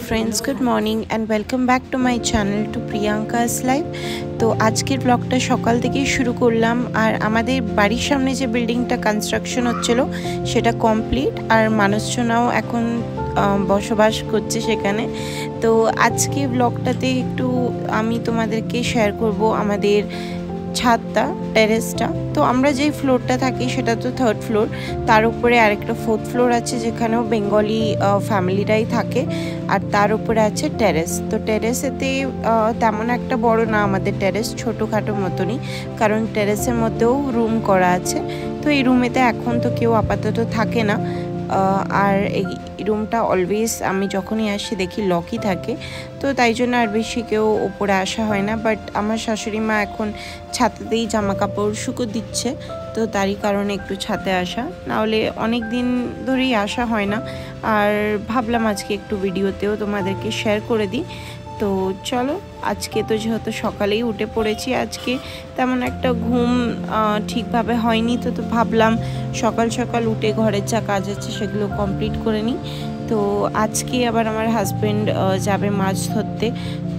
Friends, good morning and welcome back to my channel to Priyanka's life. तो आजकेर ब्लगटा सकाल थेकेई शुरू करलाम और आमादेर बाड़ीर सामने जे बिल्डिंगटा कन्स्ट्राक्शन हच्छिलो सेटा कमप्लीट और मानुषजनाओ एखन बसबास करছে সেখানে। তো আজকে ব্লগটাতে একটু আমি তোমাদেরকে শেয়ার করব আমাদের ছাদটা, টেরেসটা। তো আমরা যেই ফ্লোরটা থাকি সেটা তো থার্ড ফ্লোর, তার উপরে আরেকটা ফোর্থ ফ্লোর আছে যেখানেও বেঙ্গলি ফ্যামিলিরাই থাকে, আর তার উপরে আছে টেরেস। তো টেরেসেতে তেমন একটা বড় না আমাদের টেরেস, ছোটোখাটো মতনই, কারণ টেরেসের মধ্যেও রুম করা আছে। তো এই রুমেতে এখন তো কেউ আপাতত থাকে না, আর এই রুমটা অলওয়েজ আমি যখনই আসি দেখি লকই থাকে, তো তাই জন্য আর বেশি কেউ ওপরে আসা হয় না। বাট আমার শাশুড়ি মা এখন ছাদেতেই জামা কাপড় শুকো দিচ্ছে, তো তারই কারণে একটু ছাদে আসা, নাহলে অনেক দিন ধরেই আসা হয় না। আর ভাবলাম আজকে একটু ভিডিওতেও তোমাদেরকে শেয়ার করে দিই। তো চলো, আজকে তো যেহেতু সকালেই উঠে পড়েছি, আজকে তেমন একটা ঘুম ঠিকভাবে হয়নি, তো ভাবলাম সকাল সকাল উঠে ঘরের যা কাজ আছে সেগুলো কমপ্লিট করে নিই। তো আজকে আবার আমার হাজব্যান্ড যাবে মাছ ধরতে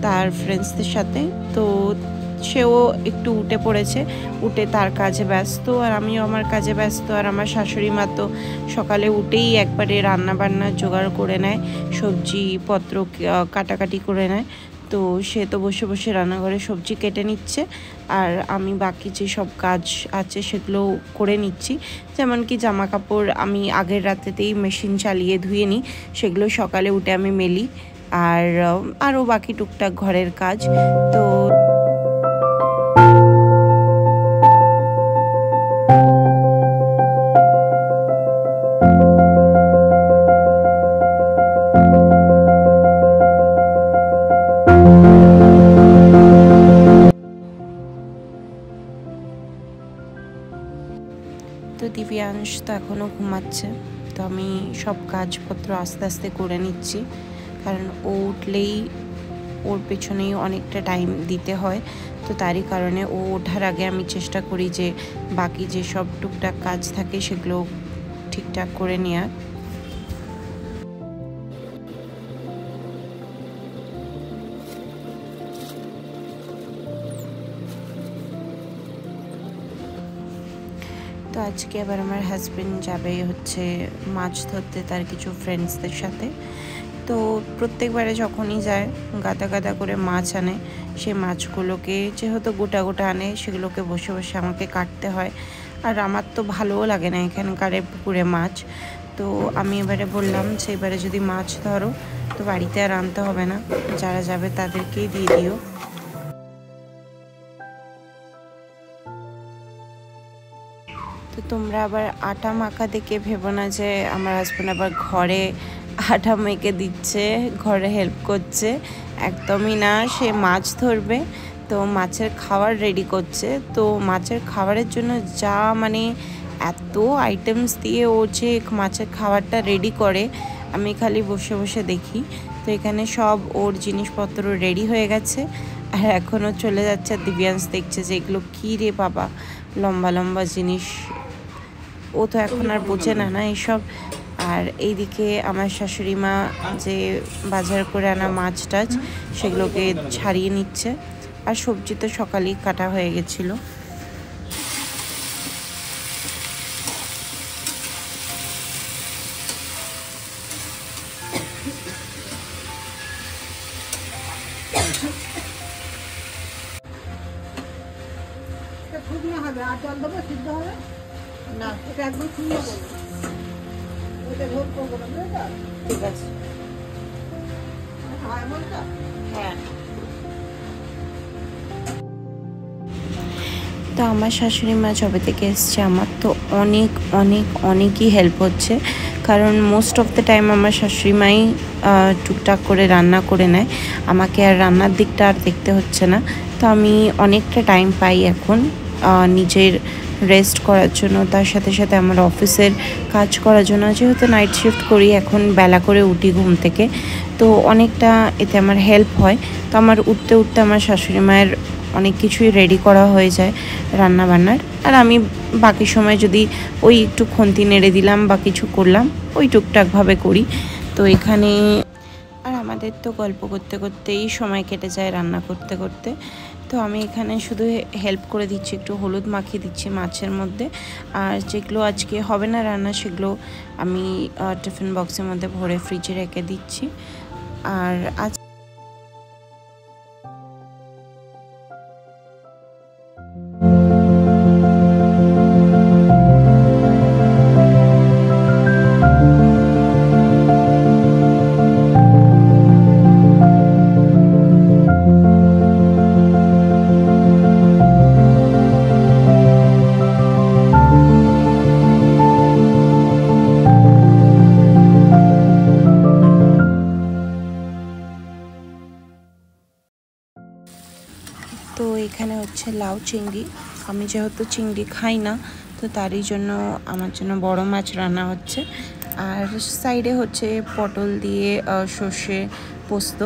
তার ফ্রেন্ডসদের সাথে, তো সেও একটু উঠে পড়েছে, উঠে তার কাজে ব্যস্ত, আর আমিও আমার কাজে ব্যস্ত। আর আমার শাশুড়ি মা তো সকালে উঠেই একবারে রান্না বান্না জোগাড় করে নেয়, সবজিপত্র কাটাকাটি করে নেয়। তো সে তো বসে বসে রান্নাঘরে সবজি কেটে নিচ্ছে, আর আমি বাকি যে সব কাজ আছে সেগুলো করে নিচ্ছি। যেমন কি জামা কাপড় আমি আগের রাতেতেই মেশিন চালিয়ে ধুয়ে নিই, সেগুলো সকালে উঠে আমি মেলি, আর আরও বাকি টুকটাক ঘরের কাজ। তো দিব্যাংশ তো এখনও ঘুমাচ্ছে, তো আমি সব কাজপত্র আস্তে আস্তে করে নিচ্ছি, কারণ ও উঠলেই ওর পেছনেই অনেকটা টাইম দিতে হয়। তো তারই কারণে ও ওঠার আগে আমি চেষ্টা করি যে বাকি যে সব টুকটাক কাজ থাকে সেগুলো ঠিকঠাক করে নেওয়ার। তো আজকে আবার আমার হাজব্যান্ড যাবে হচ্ছে মাছ ধরতে তার কিছু ফ্রেন্ডসদের সাথে। তো প্রত্যেকবারে যখনই যায় গাদা গাদা করে মাছ আনে, সেই মাছগুলোকে যেহেতু গোটা গোটা আনে সেগুলোকে বসে বসে আমাকে কাটতে হয়, আর আমার তো ভালোও লাগে না এখানকার পুকুরে মাছ। তো আমি এবারে বললাম যে এবারে যদি মাছ ধরো তো বাড়িতে আর আনতে হবে না, যারা যাবে তাদেরকেই দিয়ে দিও। তো তোমরা আবার আটা মাখা দেখে ভেবো না যে আমার হাজব্যান্ড আবার ঘরে আটা মেখে দিচ্ছে, ঘরে হেল্প করছে, একদমই না। সে মাছ ধরবে, তো মাছের খাবার রেডি করছে। তো মাছের খাবারের জন্য যা মানে এত আইটেমস দিয়ে ও যে মাছের খাবারটা রেডি করে, আমি খালি বসে বসে দেখি। তো এখানে সব ওর জিনিসপত্র রেডি হয়ে গেছে, আর এখনও চলে যাচ্ছে। আর দিব্যাংশ দেখছে যে এগুলো কী রে বাবা, লম্বা লম্বা জিনিস, ও তো এখন আর বোঝে না না এইসব। আর এইদিকে আমার শাশুড়ি মা যে বাজার করে আনা মাছ টাছ সেগুলোকে ছাড়িয়ে নিচ্ছে, আর সবজি তো সকালেই কাটা হয়ে গেছিলো। না এটা একদম শুকনো করবো, ওইটা ঝোল করবো না, ঠিক আছে? হ্যাঁ। তো আমার শাশুড়ি মা যবে থেকে এসছে আমার তো অনেকই হেল্প হচ্ছে, কারণ মোস্ট অফ দ্য টাইম আমার শাশুড়ি মাই টুকটাক করে রান্না করে নেয়, আমাকে আর রান্নার দিকটা আর দেখতে হচ্ছে না। তো আমি অনেকটা টাইম পাই এখন নিজের রেস্ট করার জন্য, তার সাথে সাথে আমার অফিসের কাজ করার জন্য। যেহেতু নাইট শিফট করি, এখন বেলা করে উঠি ঘুম থেকে, তো অনেকটা এতে আমার হেল্প হয়। তো আমার উঠতে উঠতে আমার শাশুড়ি মায়ের অনেক কিছুই রেডি করা হয়ে যায় রান্না বান্নার, আর আমি বাকি সময় যদি ওই একটু খুন্তি নেড়ে দিলাম বা কিছু করলাম, ওই টুকটাকভাবে করি। তো এখানে আর আমাদের আমাদের তো গল্প করতে করতেই সময় কেটে যায় রান্না করতে করতে। তো আমি এখানে শুধু হেল্প করে দিচ্ছি, একটু হলুদ মাখিয়ে দিচ্ছি মাছের মধ্যে। আর যেগুলো আজকে হবে না রান্না সেগুলো আমি টিফিন বক্সের মধ্যে ভরে ফ্রিজে রেখে দিচ্ছি। আর আজ তো এখানে হচ্ছে লাউ চিংড়ি। আমি যেহেতু চিংড়ি খাই না, তো তারই জন্য আমার জন্য বড় মাছ রান্না হচ্ছে। আর সাইডে হচ্ছে পটল দিয়ে সর্ষে পোস্ত।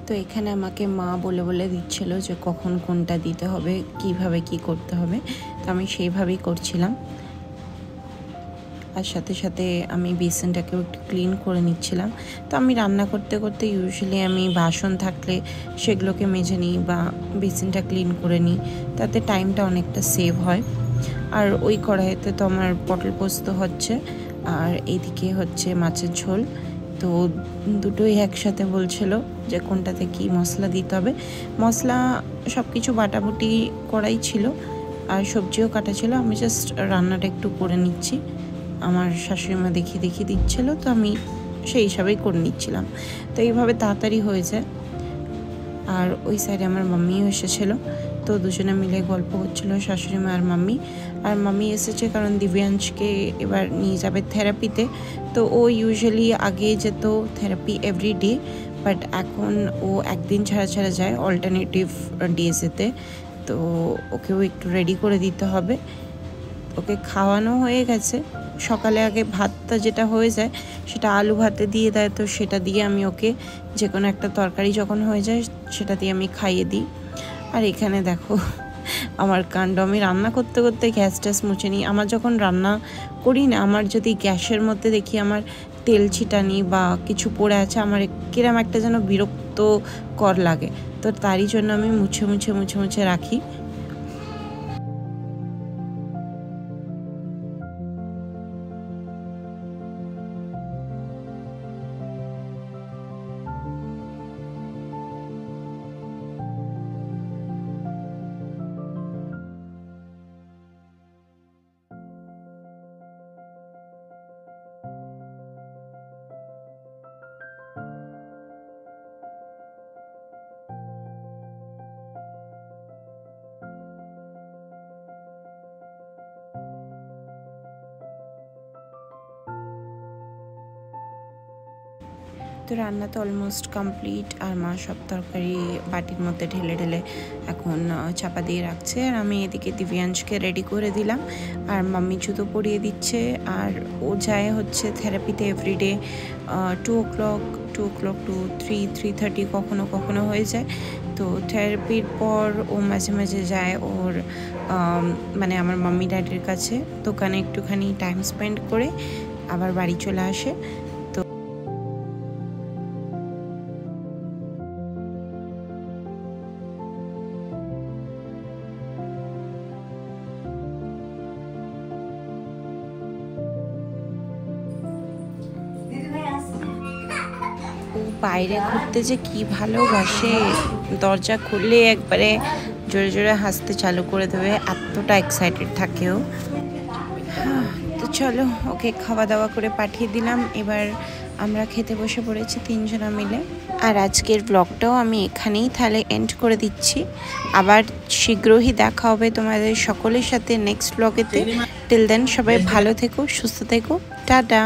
তো এখানে আমাকে মা বলে বলে দিচ্ছিল যে কখন কোনটা দিতে হবে, কিভাবে কি করতে হবে। তো আমি সেইভাবেই করছিলাম। আর সাথে সাথে আমি বেসিনটাকেও একটু ক্লিন করে নিচ্ছিলাম। তো আমি রান্না করতে করতে ইউজুয়ালি আমি বাসন থাকলে সেগুলোকে মেজে নিই বা বেসিনটা ক্লিন করে নিই, তাতে টাইমটা অনেকটা সেভ হয়। আর ওই কড়াইতে তো আমার পটল পোস্ত হচ্ছে, আর এইদিকে হচ্ছে মাছের ঝোল। তো দুটোই একসাথে বলছিল যে কোনটাতে কি মশলা দিতে হবে। মশলা সব কিছু বাটাবুটি করাই ছিল, আর সবজিও কাটা ছিল। আমি জাস্ট রান্নাটা একটু করে নিচ্ছি। আমার শাশুড়ি মা দেখিয়ে দিচ্ছিল, তো আমি সেই হিসাবেই করে নিচ্ছিলাম। তো এইভাবে তাড়াতাড়ি হয়ে যায়। আর ওই সাইডে আমার মাম্মিও এসেছিলো, তো দুজনে মিলে গল্প হচ্ছিলো, শাশুড়ি মা আর মাম্মি। আর মাম্মি এসেছে কারণ দিব্যাংশকে এবার নিয়ে যাবে থেরাপিতে। তো ও ইউজুয়ালি আগে যেত থেরাপি এভরিডে, বাট এখন ও একদিন ছাড়া ছাড়া যায় অল্টারনেটিভ ডেজেতে। তো ওকেও একটু রেডি করে দিতে হবে। ওকে খাওয়ানো হয়ে গেছে। সকালে আগে ভাতটা যেটা হয়ে যায় সেটা আলু ভাতে দিয়ে দেয়, তো সেটা দিয়ে আমি ওকে যে কোনো একটা তরকারি যখন হয়ে যায় সেটা দিয়ে আমি খাইয়ে দিই। আর এখানে দেখো আমার কাণ্ড, আমি রান্না করতে করতে গ্যাস ট্যাস মুছে নিই। আমার যখন রান্না করি না, আমার যদি গ্যাসের মধ্যে দেখি আমার তেল ছিটানি বা কিছু পড়ে আছে, আমার কিরম একটা যেন বিরক্তকর লাগে। তো তারই জন্য আমি মুছে রাখি। তো রান্না তো অলমোস্ট কমপ্লিট। আর মা সব তরকারি বাটির মধ্যে ঢেলে এখন চাপা দিয়ে রাখছে। আর আমি এদিকে দিব্যাংশকে রেডি করে দিলাম, আর মাম্মি জুতো পরিয়ে দিচ্ছে। আর ও যায় হচ্ছে থেরাপিতে এভরিডে 2 o'clock টু 3:30 কখনো হয়ে যায়। তো থেরাপির পর ও মাঝে মাঝে যায় ওর মানে আমার মাম্মি ড্যাডির কাছে, দোকানে একটুখানি টাইম স্পেন্ড করে আবার বাড়ি চলে আসে। ও বাইরে ঘুরতে যে কি ভালোবাসে, দরজা খুললে একবারে জোরে জোরে হাসতে চালু করে দেবে, এতটা এক্সাইটেড থাকে ও। তো চলো ওকে খাওয়া দাওয়া করে পাঠিয়ে দিলাম। এবার আমরা খেতে বসে পড়েছি তিনজনা মিলে। আর আজকের ব্লগটাও আমি এখানেই তাহলে এন্ড করে দিচ্ছি। আবার শীঘ্রই দেখা হবে তোমাদের সকলের সাথে নেক্সট ব্লগেতে। টিল দেন সবাই ভালো থেকো, সুস্থ থেকো, টাটা।